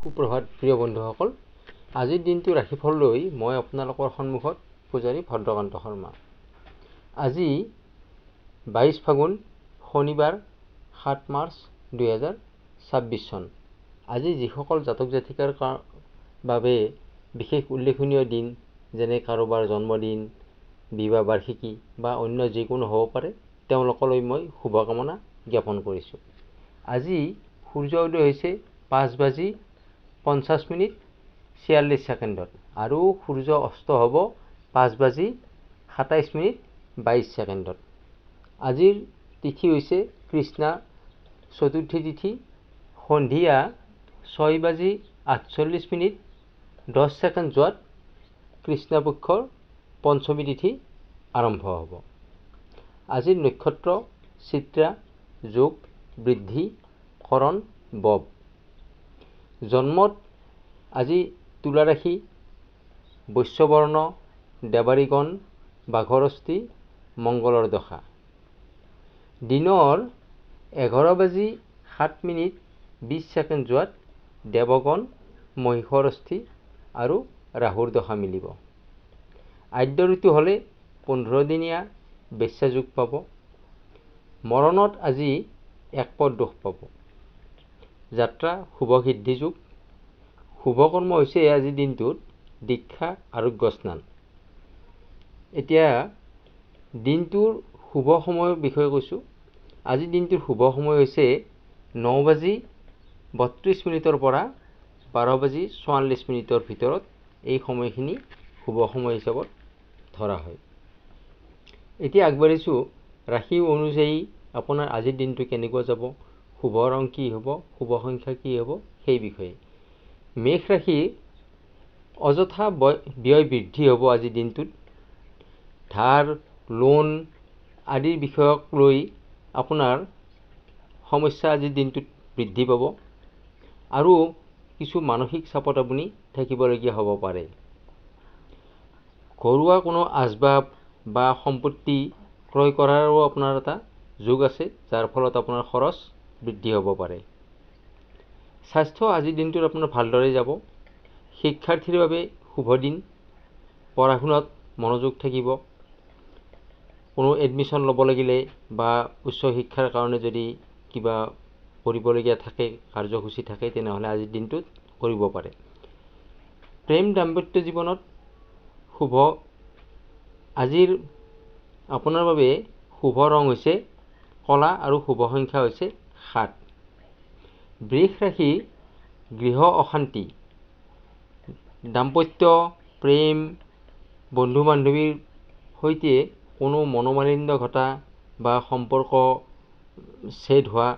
সুপ্ৰভাত প্ৰিয় বন্ধুসকল, আজিৰ দিনটো ৰাশিফল লৈ মই আপোনালোকৰ সন্মুখত পূজাৰী ভদ্ৰকান্ত শৰ্মা। আজি 22 ফাগুন শনিবাৰ 7 মাৰ্চ 2026 চন। আজি যিসকল জাতক জাতিকাৰ বাবে বিশেষ উল্লেখনীয় দিন, যেনে কাৰোবাৰ জন্মদিন, বিবাহ বাৰ্ষিকী বা অন্য যিকোনো হ'ব পাৰে, তেওঁলোকলৈ মই শুভকামনা জ্ঞাপন কৰিছোঁ। আজি সূৰ্য উদয় হৈছে 5:50:46 আৰু সূৰ্য অস্ত হ'ব 5:27:22। আজিৰ তিথি হৈছে কৃষ্ণা চতুৰ্থী তিথি, সন্ধিয়া 6:48:10 যোৱাত কৃষ্ণপক্ষৰ পঞ্চমী তিথি আৰম্ভ হ'ব। আজিৰ নক্ষত্ৰ চিত্ৰা, যোগ, বৃদ্ধি, কৰণ, বব। জন্মত আজি তুলা ৰাশি, বৈশ্যবৰ্ণ, দেৱাৰীগণ, বাঘৰস্থি, মংগলৰ দশা। দিনৰ 11:07:20 যোৱাত দেৱগণ, মহিষৰস্থি আৰু ৰাহুৰ দশা মিলিব। আদ্য ঋতু হ'লে 15 দিনীয়া বেশ্যা যোগ পাব। মৰণত আজি একপদ দোষ পাব। যাত্ৰা শুভ সিদ্ধি যোগ। শুভকৰ্ম হৈছে আজিৰ দিনটোত দীক্ষা, আৰোগ্য স্নান। এতিয়া দিনটোৰ শুভ সময়ৰ বিষয়ে কৈছোঁ। আজিৰ দিনটোৰ শুভ সময় হৈছে 9:32 পৰা 12:44 ভিতৰত। এই সময়খিনি শুভ সময় হিচাপত ধৰা হয়। এতিয়া আগবাঢ়িছোঁ ৰাশি অনুযায়ী আপোনাৰ আজিৰ দিনটো কেনেকুৱা যাব, শুভ ৰং কি হ'ব, শুভ সংখ্যা কি হ'ব, সেই বিষয়ে। মেষ ৰাশি, অযথা ব্যয় বৃদ্ধি হ'ব আজিৰ দিনটোত। ধাৰ, লোন আদিৰ বিষয়ক লৈ আপোনাৰ সমস্যা আজিৰ দিনটোত বৃদ্ধি পাব আৰু কিছু মানসিক চাপত আপুনি থাকিবলগীয়া হ'ব পাৰে। ঘৰুৱা কোনো আচবাব বা সম্পত্তি ক্ৰয় কৰাৰো আপোনাৰ এটা যোগ আছে, যাৰ ফলত আপোনাৰ খৰচ বৃদ্ধি হ'ব পাৰে। স্বাস্থ্য আজিৰ দিনটোত আপোনাৰ ভালদৰে যাব। শিক্ষাৰ্থীৰ বাবে শুভ দিন। পঢ়া শুনাত মনোযোগ থাকিব। কোনো এডমিশ্যন ল'ব লাগিলে বা উচ্চ শিক্ষাৰ কাৰণে যদি কিবা কৰিবলগীয়া থাকে, কাৰ্যসূচী থাকে, তেনেহ'লে আজিৰ দিনটোত কৰিব পাৰে। প্ৰেম দাম্পত্য জীৱনত শুভ। আজিৰ আপোনাৰ বাবে শুভ ৰং হৈছে কলা আৰু শুভ সংখ্যা হৈছে 7। বৃষ ৰাশি, গৃহ অশান্তি, দাম্পত্য, প্ৰেম, বন্ধু বান্ধৱীৰ সৈতে কোনো মনোমালিন্য ঘটা বা সম্পৰ্ক ছেদ হোৱা,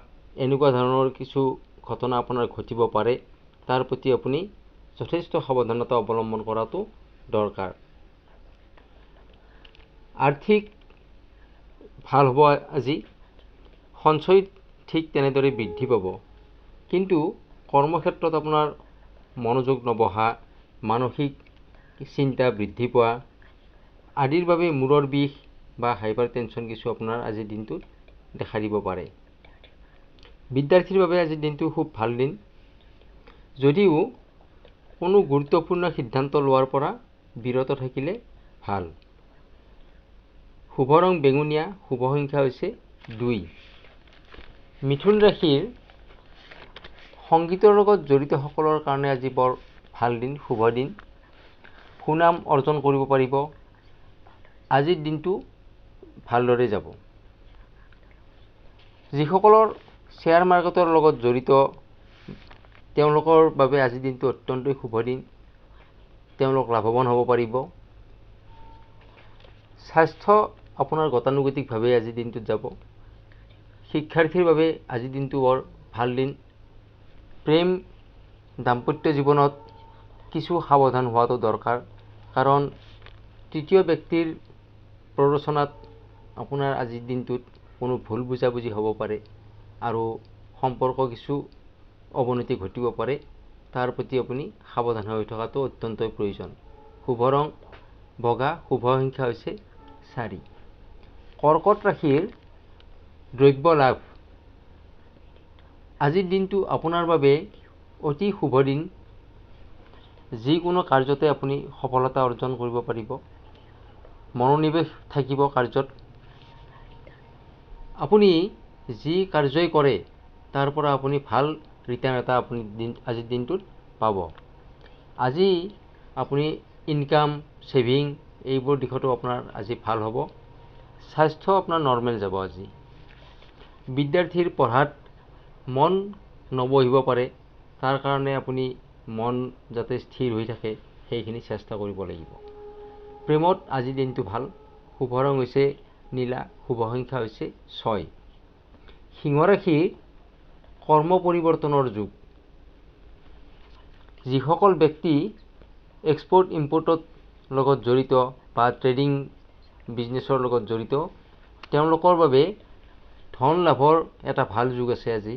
এনেকুৱা ধৰণৰ কিছু ঘটনা আপোনাৰ ঘটিব পাৰে। তাৰ প্ৰতি আপুনি যথেষ্ট সাৱধানতা অৱলম্বন কৰাটো দৰকাৰ। আৰ্থিক ভাল হ'ব আজি। সঞ্চয় ঠিক তেনেদৰে বৃদ্ধি পাব, কিন্তু কৰ্মক্ষেত্ৰত আপোনাৰ মনোযোগ নবহা, মানসিক চিন্তা বৃদ্ধি পোৱা আদিৰ বাবে মূৰৰ বিষ বা হাইপাৰ টেনশ্যন কিছু আপোনাৰ আজিৰ দিনটোত দেখা দিব পাৰে। বিদ্যাৰ্থীৰ বাবে আজিৰ দিনটো খুব ভাল দিন, যদিও কোনো গুৰুত্বপূৰ্ণ সিদ্ধান্ত লোৱাৰ পৰা বিৰত থাকিলে ভাল। শুভ ৰং বেঙুনীয়া, শুভ সংখ্যা হৈছে 2। মিথুন ৰাশিৰ সংগীতৰ লগত জড়িতসকলৰ কাৰণে আজি বৰ ভাল দিন, শুভ দিন। সুনাম অৰ্জন কৰিব পাৰিব। আজিৰ দিনটো ভালদৰে যাব। যিসকলৰ শ্বেয়াৰ মাৰ্কেটৰ লগত জড়িত, তেওঁলোকৰ বাবে আজিৰ দিনটো অত্যন্তই শুভ দিন। তেওঁলোক লাভৱান হ'ব পাৰিব। স্বাস্থ্য আপোনাৰ গতানুগতিকভাৱে আজিৰ দিনটোত যাব। শিক্ষাৰ্থীৰ বাবে আজিৰ দিনটো বৰ ভাল দিন। প্ৰেম দাম্পত্য জীৱনত কিছু সাৱধান হোৱাটো দৰকাৰ, কাৰণ তৃতীয় ব্যক্তিৰ প্ৰৰোচনাত আপোনাৰ আজিৰ দিনটোত কোনো ভুল বুজাবুজি হ'ব পাৰে আৰু সম্পৰ্ক কিছু অৱনতি ঘটিব পাৰে। তাৰ প্ৰতি আপুনি সাৱধান হৈ থকাটো অত্যন্তই প্ৰয়োজন। শুভ ৰং বগা, শুভ সংখ্যা হৈছে 4। কৰ্কট ৰাশিৰ দ্ৰব্য লাভ। আজিৰ দিনটো আপোনাৰ বাবে অতি শুভ দিন। যিকোনো কাৰ্যতে আপুনি সফলতা অৰ্জন কৰিব পাৰিব। মনোনিৱেশ থাকিব কাৰ্যত। আপুনি যি কাৰ্যই কৰে তাৰ পৰা আপুনি ভাল ৰিটাৰ্ণ এটা আপুনি আজিৰ দিনটোত পাব। আজি আপুনি ইনকাম, ছেভিং এইবোৰ দিশতো আপোনাৰ আজি ভাল হ'ব। স্বাস্থ্য আপোনাৰ নৰ্মেল যাব আজি। বিদ্যাৰ্থীৰ পঢ়াত মন নবহিব পাৰে, তাৰ কাৰণে আপুনি মন যাতে স্থিৰ হৈ থাকে সেইখিনি চেষ্টা কৰিব লাগিব। প্ৰেমত আজিৰ দিনটো ভাল। শুভ ৰং হৈছে নীলা, শুভ সংখ্যা হৈছে 6। সিংহ ৰাশি কৰ্ম পৰিৱৰ্তনৰ যুগ। যিসকল ব্যক্তি এক্সপৰ্ট ইম্পৰ্টৰ লগত জড়িত বা ট্ৰেডিং বিজনেছৰ লগত জড়িত তেওঁলোকৰ বাবে ধন লাভৰ এটা ভাল যুগ আছে আজি।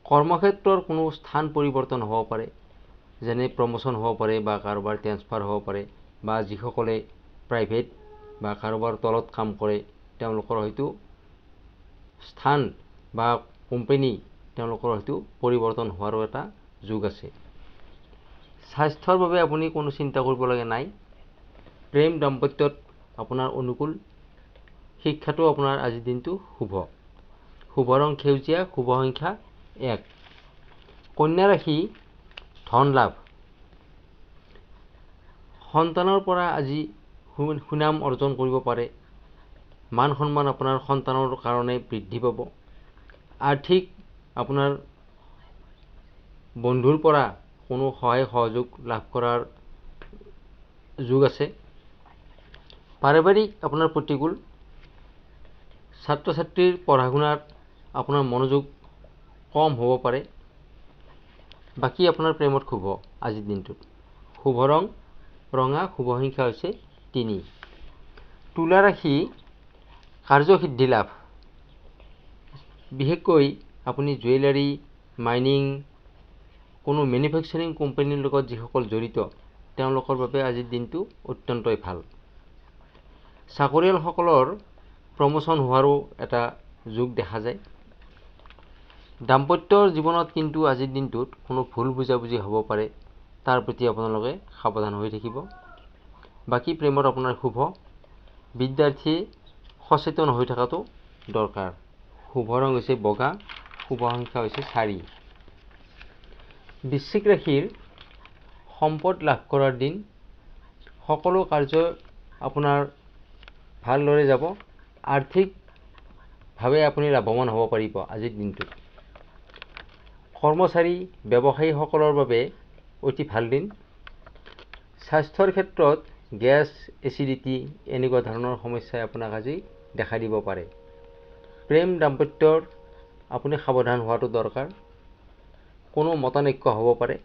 কৰ্মক্ষেত্ৰৰ কোনো স্থান পৰিৱৰ্তন হ'ব পাৰে, যেনে প্ৰমোশ্যন হ'ব পাৰে বা কাৰোবাৰ ট্ৰেন্সফাৰ হ'ব পাৰে, বা যিসকলে প্ৰাইভেট বা কাৰোবাৰ তলত কাম কৰে তেওঁলোকৰ হয়তো স্থান বা কোম্পানী তেওঁলোকৰ হয়তো পৰিৱৰ্তন হোৱাৰো এটা যুগ আছে। স্বাস্থ্যৰ বাবে আপুনি কোনো চিন্তা কৰিবলগীয়া নাই। প্ৰেম দাম্পত্যত আপোনাৰ অনুকূল। শিক্ষাটো আপোনাৰ আজিৰ দিনটো শুভ। শুভ ৰং সেউজীয়া, শুভ সংখ্যা 1। কন্যা ৰাশি ধন লাভ। সন্তানৰ পৰা আজি সুনাম অৰ্জন কৰিব পাৰে। মান সন্মান আপোনাৰ সন্তানৰ কাৰণে বৃদ্ধি পাব। আৰ্থিক আপোনাৰ বন্ধুৰ পৰা কোনো সহায় সহযোগ লাভ কৰাৰ যুগ আছে। পাৰিবাৰিক আপোনাৰ প্ৰতিকূল। ছাত্ৰ ছাত্ৰীৰ পঢ়া শুনাত আপোনাৰ মনোযোগ কম হ'ব পাৰে। বাকী আপোনাৰ প্ৰেমত শুভ আজিৰ দিনটোত। শুভ ৰং ৰঙা, শুভ সংখ্যা হৈছে 3। তুলা ৰাশি কাৰ্যসিদ্ধি লাভ। বিশেষকৈ আপুনি জুৱেলাৰী, মাইনিং, কোনো মেনুফেকচাৰিং কোম্পানীৰ লগত যিসকল জড়িত তেওঁলোকৰ বাবে আজিৰ দিনটো অত্যন্তই ভাল। চাকৰিয়ালসকলৰ প্ৰমোশ্যন হোৱাৰো এটা যুগ দেখা যায়। দাম্পত্য জীৱনত কিন্তু আজিৰ দিনটোত কোনো ভুল বুজাবুজি হ'ব পাৰে, তাৰ প্ৰতি আপোনালোকে সাৱধান হৈ থাকিব। বাকী প্ৰেমত আপোনাৰ শুভ। বিদ্যাৰ্থীয়ে সচেতন হৈ থকাটো দৰকাৰ। শুভ ৰং হৈছে বগা, শুভ সংখ্যা হৈছে 4। বৃশ্চিক ৰাশিৰ সম্পদ লাভ কৰাৰ দিন। সকলো কাৰ্য আপোনাৰ ভালদৰে যাব। আৰ্থিকভাৱে আপুনি লাভৱান হ'ব পাৰিব আজিৰ দিনটোত। কৰ্মচাৰী, ব্যৱসায়ীসকলৰ বাবে অতি ভাল দিন। স্বাস্থ্যৰ ক্ষেত্ৰত গেছ, এচিডিটি এনেকুৱা ধৰণৰ সমস্যাই আপোনাক আজি দেখা দিব পাৰে। প্ৰেম দাম্পত্যৰ আপুনি সাৱধান হোৱাটো দৰকাৰ। কোনো মতানৈক্য হ'ব পাৰে।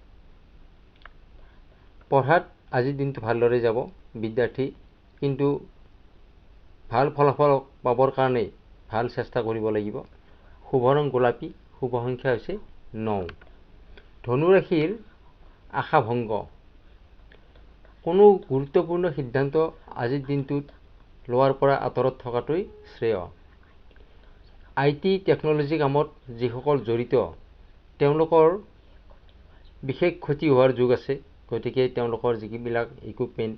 পঢ়াত আজিৰ দিনটো ভালদৰে যাব বিদ্যাৰ্থী, কিন্তু ভাল ফলাফল পাবৰ কাৰণে ভাল চেষ্টা কৰিব লাগিব। শুভ ৰং গোলাপী, শুভ সংখ্যা হৈছে 9। ধনু ৰাশিৰ আশাভংগ। কোনো গুৰুত্বপূৰ্ণ সিদ্ধান্ত আজিৰ দিনটোত লোৱাৰ পৰা আঁতৰত থকাটোৱেই শ্ৰেয়। IT টেকন'লজি কামত যিসকল জড়িত তেওঁলোকৰ বিশেষ ক্ষতি হোৱাৰ যুগ আছে। গতিকে তেওঁলোকৰ যিবিলাক ইকুইপমেণ্ট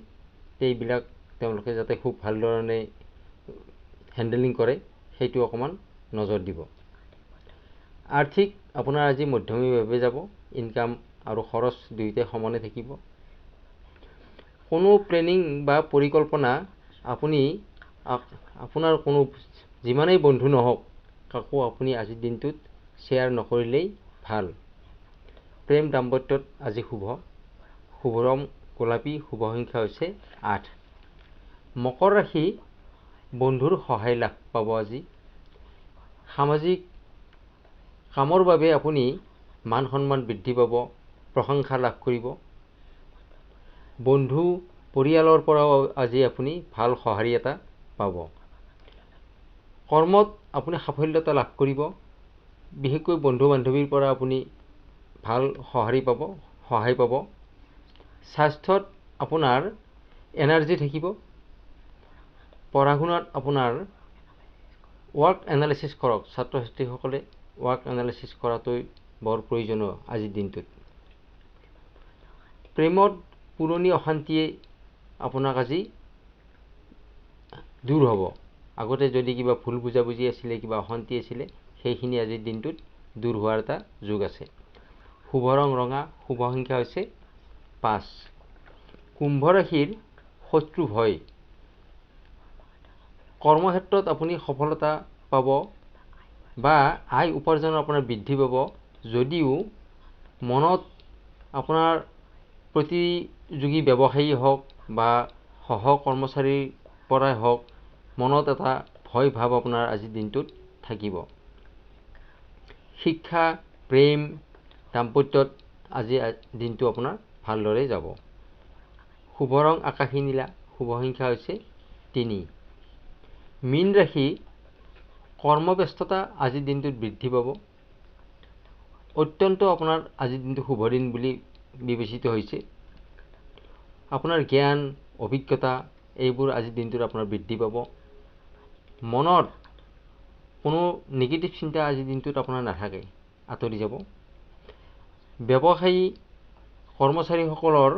এইবিলাক তেওঁলোকে যাতে খুব ভালধৰণে হেণ্ডেলিং কৰে সেইটো অকণমান নজৰ দিব। আৰ্থিক আপোনাৰ আজি মধ্যমীভাৱে যাব। ইনকাম আৰু খৰচ দুয়োটাই সমানে থাকিব। কোনো প্লেনিং বা পৰিকল্পনা আপুনি আপোনাৰ কোনো যিমানেই বন্ধু নহওক কাকো আপুনি আজিৰ দিনটোত শ্বেয়াৰ নকৰিলেই ভাল। প্ৰেম দাম্পত্যত আজি শুভ। শুভ ৰং গোলাপী, শুভ সংখ্যা হৈছে 8। মকৰ ৰাশি বন্ধুৰ সহায় লাভ পাব আজি। সামাজিক কামৰ বাবে আপুনি মান সন্মান বৃদ্ধি পাব, প্ৰশংসা লাভ কৰিব। বন্ধু পৰিয়ালৰ পৰাও আজি আপুনি ভাল সঁহাৰি এটা পাব। কৰ্মত আপুনি সাফল্যতা লাভ কৰিব। বিশেষকৈ বন্ধু বান্ধৱীৰ পৰা আপুনি ভাল সঁহাৰি পাব, সহায় পাব। স্বাস্থ্যত আপোনাৰ এনাৰ্জি থাকিব। পঢ়া শুনাত আপোনাৰ ৱৰ্ক এনালাইচিছ কৰক। ছাত্ৰ ছাত্ৰীসকলে ৱৰ্ক এনালাইচিছ কৰাটোই বৰ প্ৰয়োজনীয় আজিৰ দিনটোত। প্ৰেমত পুৰণি অশান্তিয়ে আপোনাক আজি দূৰ হ'ব। আগতে যদি কিবা ভুল বুজাবুজি আছিলে, কিবা অশান্তি আছিলে, সেইখিনি আজিৰ দিনটোত দূৰ হোৱাৰ এটা যোগ আছে। শুভ ৰং ৰঙা, শুভ সংখ্যা হৈছে 5। কুম্ভ ৰাশিৰ শত্ৰু ভয়। কৰ্মক্ষেত্ৰত আপুনি সফলতা পাব বা আয় উপাৰ্জনৰ আপোনাৰ বৃদ্ধি পাব, যদিও মনত আপোনাৰ প্ৰতিযোগী ব্যৱসায়ী হওক বা সহকৰ্মচাৰীৰ পৰাই হওক, মনত এটা ভয় ভাৱ আপোনাৰ আজিৰ দিনটোত থাকিব। শিক্ষা, প্ৰেম, দাম্পত্যত আজি দিনটো আপোনাৰ ভালদৰে যাব। শুভ ৰং আকাশী নীলা, শুভ সংখ্যা হৈছে 3। মীন ৰাশি, কৰ্মব্যস্ততা আজিৰ দিনটোত বৃদ্ধি পাব। অত্যন্ত আপোনাৰ আজিৰ দিনটো শুভ দিন বুলি বিবেচিত হৈছে। আপোনাৰ জ্ঞান, অভিজ্ঞতা এইবোৰ আজিৰ দিনটোত আপোনাৰ বৃদ্ধি পাব। মনত কোনো নিগেটিভ চিন্তা আজিৰ দিনটোত আপোনাৰ নাথাকে, আঁতৰি যাব। ব্যৱসায়ী কৰ্মচাৰীসকলৰ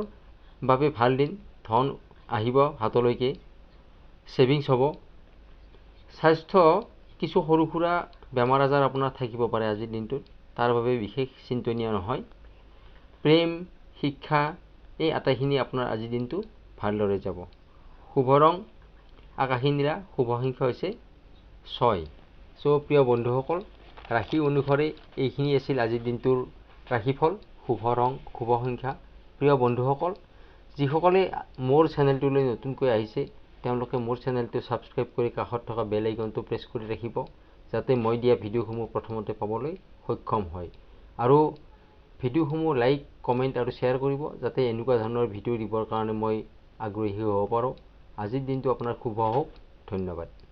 বাবে ভাল দিন, ধন আহিব হাতলৈকে, ছেভিংছ হ'ব। স্বাস্থ্য, কিছু সৰু সুৰা বেমাৰ আজাৰ আপোনাৰ থাকিব পাৰে আজিৰ দিনটোত, তাৰ বাবে বিশেষ চিন্তনীয় নহয়। প্ৰেম, শিক্ষা এই আটাইখিনি আপোনাৰ আজিৰ দিনটো ভালদৰে যাব। শুভ ৰং আকাশী নীলা, শুভ সংখ্যা হৈছে 6। প্ৰিয় বন্ধুসকল, ৰাশি অনুসৰি এইখিনি আছিল আজিৰ দিনটোৰ ৰাশিফল, শুভ ৰং, শুভ সংখ্যা। প্ৰিয় বন্ধুসকল, যিসকলে মোৰ চেনেলটোলৈ নতুনকৈ আহিছে, তেওঁলোকে মোৰ চেনেলটো ছাবস্ক্ৰাইব কৰি কাষত থকা বেল আইকনটো প্ৰেছ কৰি ৰাখিব, যাতে মই দিয়া ভিডিঅ'সমূহ প্ৰথমতে পাবলৈ সক্ষম হয়। আৰু ভিডিঅ'সমূহ লাইক, কমেণ্ট আৰু শ্বেয়াৰ কৰিব, যাতে এনেকুৱা ধৰণৰ ভিডিঅ' দিবৰ কাৰণে মই আগ্ৰহী হ'ব পাৰোঁ। আজিৰ দিনটো আপোনাৰ শুভ হওক। ধন্যবাদ।